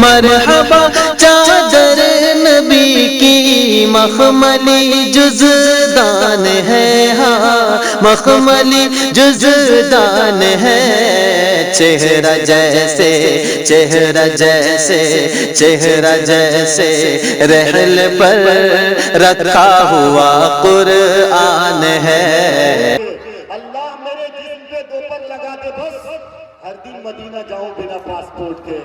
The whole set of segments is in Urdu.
مرحبا چادر نبی کی مخملی جزدان ہے، ہاں مخملی جزدان ہے، چہرہ جیسے چہرہ جیسے چہرہ جیسے رحل پر رکھا ہوا قرآن ہے۔ اللہ میرے جسم پہ دو پر لگا دے بس، ہر دن مدینہ جاؤں بنا پاسپورٹ کے۔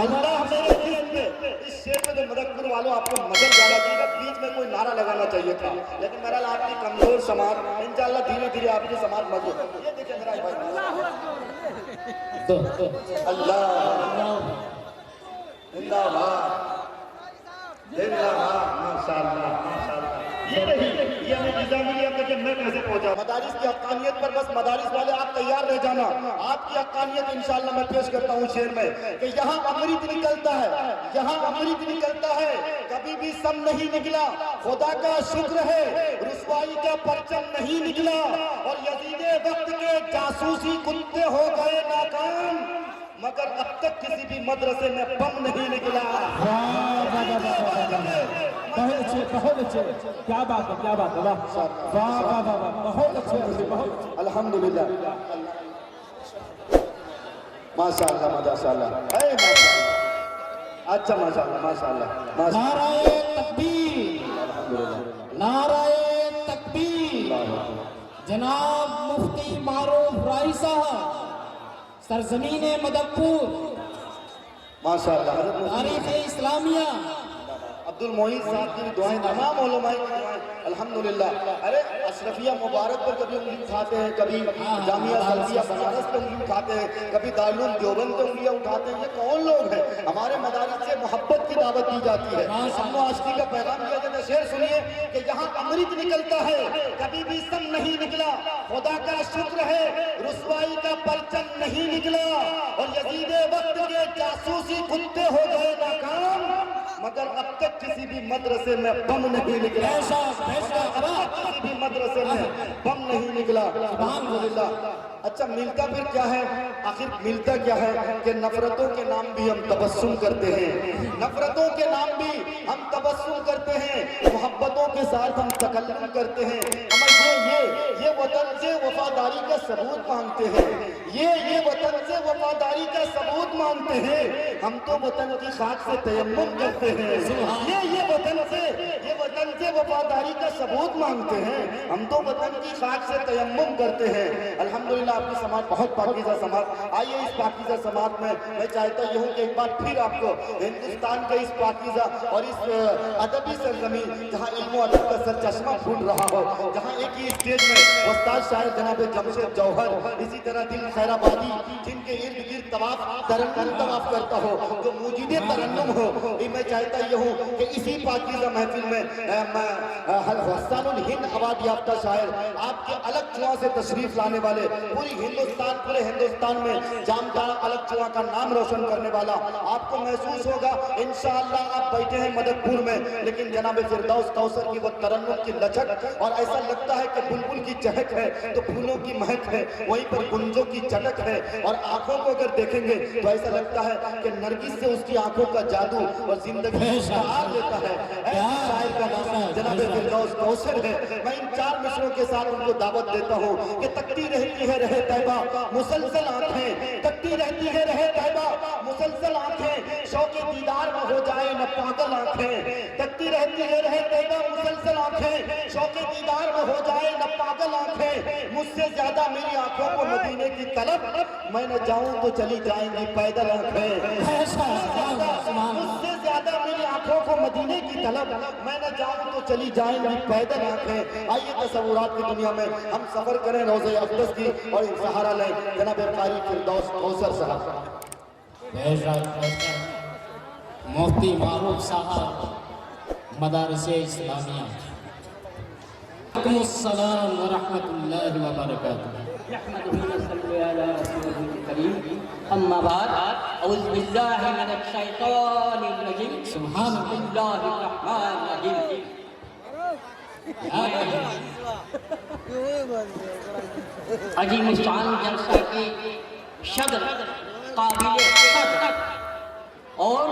اللہ میرے جسم پہ، اس شعر پہ جو مدکر والوں آپ کو مدد جانا چاہیے، بیچ میں کوئی نعرہ لگانا چاہیے تھا، لیکن میرا آپ کی کمزور سماعت، انشاءاللہ دھیرے دھیرے آپ کی سماعت مضبوط۔ یہ دیکھیں میرا بھائی، اللہ زندہ باد زندہ باد، ماشاءاللہ ماشاءاللہ۔ یہ نہیں، یہ ہمیں نظامیہ کہ میں کیسے پہنچا۔ مدارس کی حقانیت پر بس مدارس والے آپ تیار رہ جانا، آپ کی حقانیت انشاءاللہ میں پیش کرتا ہوں شعر میں، کہ یہاں امرت نکلتا ہے، یہاں امرت نکلتا ہے، کبھی بھی سم نہیں نکلا، خدا کا شکر ہے رسوائی کا پرچم نہیں نکلا، اور یزید وقت کے جاسوسی کتے ہو گئے ناکام، مگر اب تک کسی بھی مدرسے میں بم نہیں نکلا۔ بہت اچھے، کیا بات ہے، کیا بات ہے، واہ واہ واہ واہ، بہت اچھے، بہت الحمدللہ، ماشاءاللہ ماشاءاللہ، اے ماشاءاللہ، اچھا ماشاءاللہ ماشاءاللہ۔ نعرہ تکبیر، نعرہ تکبیر، جناب مفتی معروف رائی صاحب، سرزمین مدکپور، ماشاءاللہ تاریخ اسلامیہ، عبد المعین صاحب کی دعائیں، تمام علماء کی دعائیں، الحمدللہ۔ ارے اشرفیہ مبارک پر کبھی انگلی اٹھاتے ہیں، کبھی جامعہ سلفیہ بنارس پہ انگلی اٹھاتے ہیں، کبھی دارالعلوم دیوبند پہ انگلیاں اٹھاتے ہیں، یہ کون لوگ ہیں؟ ہمارے مدارس سے محبت کی دعوت دی جاتی ہے، امن و عاشقی کا پیغام دیا جاتا ہے۔ شعر سنیے کہ یہاں امرت نکلتا ہے، کبھی بھی سم نہیں نکلا، خدا کا شکر ہے رسوائی کا پرچم نہیں نکلا، اور یزید وقت کے جاسوسی کتے ہو گئے ناکام، مگر اب تک کسی بھی مدرسے میں بم نہیں نکلا، کسی بھی مدرسے میں بم نہیں نکلا، الحمدللہ۔ اچھا ملتا پھر کیا ہے؟ آخر ملتا کیا ہے؟ کہ نفرتوں کے نام بھی ہم تبسم کرتے ہیں، نفرتوں کے نام بھی ہم تبسم کرتے ہیں، محبتوں کے ساتھ ہم تکلم کرتے ہیں، ہم یہ وطن سے وفاداری کا ثبوت مانگتے ہیں، یہ وطن سے وفاداری کا ثبوت مانگتے ہیں، ہم تو وطن کی خاک سے تیمم کرتے ہیں، یہ وطن سے وفاداری کا ثبوت مانگتے ہیں، ہم تو وطن کی خاک سے تیمم کرتے ہیں۔ الحمدللہ آپ کی سماعت بہت پاکیزہ سماعت، آئیے اس پاکیزہ سماعت میں چاہتا یہ ہوں کہ ایک بار پھر آپ کو ہندوستان کے اس پاکیزہ اور اس ادبی سرزمین جہاں علم و ادب کا سرچشمہ پھوٹ رہا ہو، جہاں ایک ہی اسٹیج میں استاد شاعر جناب جمشید جوہر، اسی طرح دل خیر آبادی، جن کے ارد گرد ترنم طواف کرتا ہو، جو موجود ترنم ہو، میں چاہتا یہ ہوں کہ اسی پاکیزہ محفل میں حسن الہند اوارڈ یافتہ شاعر، آپ کے الگ چواں سے تشریف لانے والے، پورے ہندوستان میں جامدارہ الگ چواں کا نام روشن کرنے والا، آپ کو محسوس ہوگا انشاءاللہ آپ بیٹھے ہیں مدکپور میں، لیکن جناب فردوس کوثر کی وہ ترنم کی لچک، اور ایسا لگتا ہے کہ بلبل کی چہک ہے تو پھولوں کی مہک ہے، وہیں پر گنجوں کی چٹک ہے، اور آنکھوں کو اگر دیکھیں گے تو ایسا لگتا ہے کہ نرگس سے اس کی آنکھوں کا جادو اور زندگی اشتہار لیتا ہے۔ ایسے شاعر کا نام جناب فردوس کوثر ہے۔ میں ان 4 مصروں کے ساتھ ان کو دعوت دیتا ہوں کہ تکتی رہتی ہے رہے طیبہ مسلسل آنکھیں، تکتی رہتی ہے رہے طیبہ مسلسل آنکھیں، شوق دیدار میں ہو جائے نہ پاگل آنکھیں، تکتی رہتی ہے رہے طیبہ مسلسل آنکھیں، شوق دیدار میں ہو جائے نہ پاگل آنکھیں، مجھ سے زیادہ میری آنکھوں کو مدینے کی طلب، میں نہ جاؤں تو چلی جائیں گی پیدل آنکھیں، مجھ سے زیادہ میری آنکھوں کو مدینے کی طلب، میں نہ جاؤں تو چلی جائیں گی پیدل آنکھیں۔ آئیے تصورات کی دنیا میں ہم سفر کریں روضہ اقدس کی اور سہارا لیں جناب قاری فردوس کوثر صاحب۔ مفتی معروف صاحب، مدارس اسلامیہ، علیکم السلام ورحمۃ اللہ وبرکاتہ۔ اما بعد، اعوذ باللہ من الشیطان الرجیم، سبحان بسم اللہ الرحمن الرحیم۔ عظیم الشان جلسہ کے صدر قابل قدر اور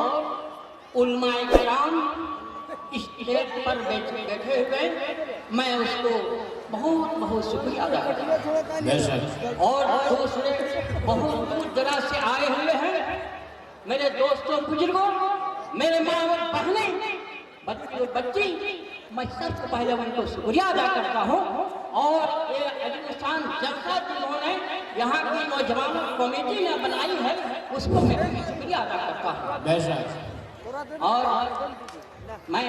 علماء کرام اسٹیج پر بیٹھے ہوئے میں اس کو بہت بہت شکریہ ادا کرتا ہوں. اور دوسرے بہت دور دراز سے آئے ہوئے ہیں میرے دوستوں بزرگوں میرے ماں اور بہنیں بچی اور بچی میں سب سے پہلے ان کو شکریہ ادا کرتا ہوں. اور یہ عجیبستان جلسہ جنہوں نے یہاں کی نوجوان کمیٹی نے بنائی ہے اس کو میں شکریہ ادا کرتا ہوں. اور میں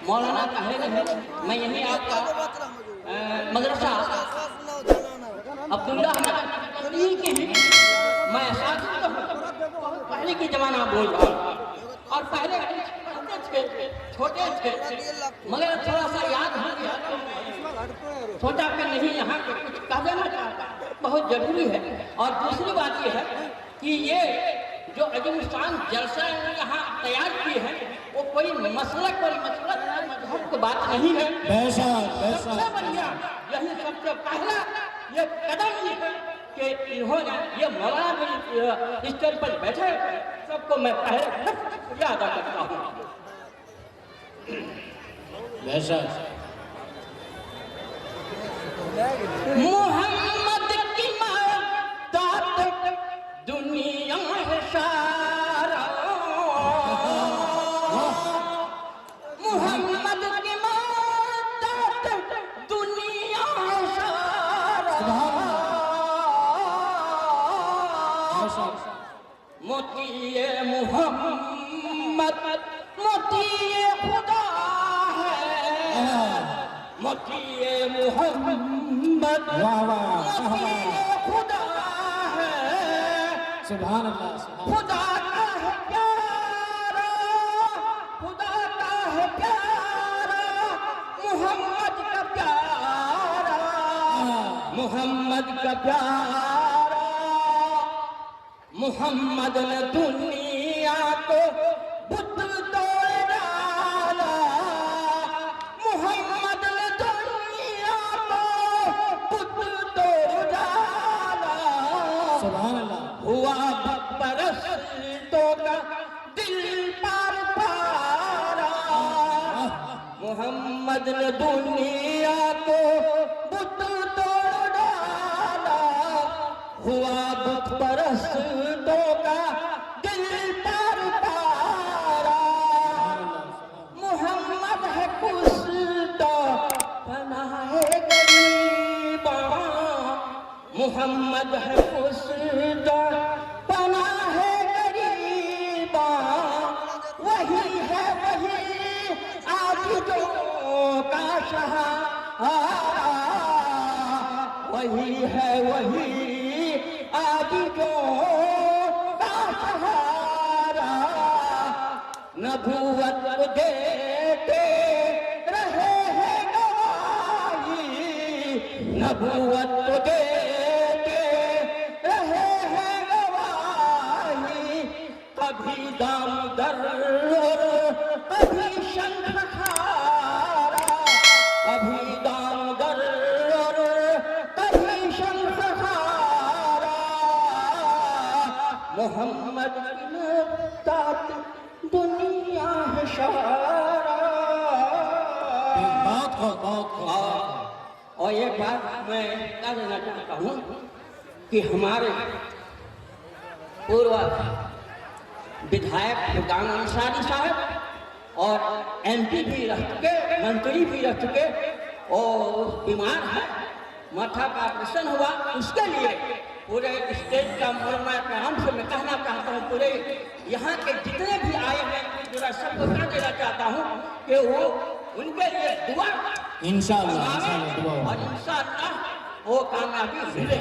مولانا طاہر میں یہیں آپ کا مدرسہ عبداللہ کے ہیں میں اساتذہ ہوں. پہلے کی زمانہ بول رہا ہوں اور پہلے چھوٹے تھے مگر تھوڑا سا یاد ہو گیا چھوٹا پہ نہیں یہاں پہ کچھ کہہ دینا چاہتا بہت ضروری ہے. اور دوسری بات یہ ہے کہ یہ جو عجیبستان جلسہ یہاں تیار کی ہے وہ کوئی مسلک اور مذہب کی بات نہیں ہے. سب سے بڑھیا یہی سب سے پہلا یہ قدم یہ ہے کہ انہوں نے یہ مولانا اسٹیج پر بیٹھے سب کو میں پہلے شکریہ ادا کرتا ہوں. محمد کی مدد دنیا ہے سارا محمد کی مدد دنیا ہے سارا موتی محمد موتی خدا ہے موتی محمد موتی خدا ہے سبحان اللہ خدا کا ہے پیارا خدا کا ہے پیارا محمد کا پیارا محمد کا پیارا محمد نے دنیا کو بت توڑ ڈالا محمد نے دنیا کو بت توڑ ڈالا سبحان اللہ ہوا پرستوں کا دل پر پارا محمد نے دنیا کو بت توڑ ڈالا ہوا بت پرستوں کا دل پر پارا محمد ہے کشتا پناہ غریباں محمد ہے کشتا پناہ غریباں وہی ہے وہی عابدوں کا سہارا وہی ہے وہی عابدوں کا سہارا نبوت کو دیتے رہے ہیں گواہی نبوت کو دیتے رہے ہیں گواہی کبھی دامدر کبھی شنکھ کھارا کبھی دامدر کبھی شنکھ کھارا محمد کی مدد دنیا ہے سارا. اور یہ بات میں کہہ دینا چاہتا ہوں کہ ہمارے پورو ودھایک گام انصاری صاحب اور ایم پی بھی رہ چکے منتری بھی رہ چکے اور بیمار ہے ماتھا کا آپریشن ہوا اس کے لیے پورے اسٹیٹ کا علماء کرام سے میں کہنا چاہتا ہوں پورے یہاں کے جتنے بھی آئے ہیں ذرا سب کو کہہ دینا چاہتا ہوں کہ وہ ان کے لیے دعا انشاءاللہ اور انشاءاللہ وہ کامیابی ملے.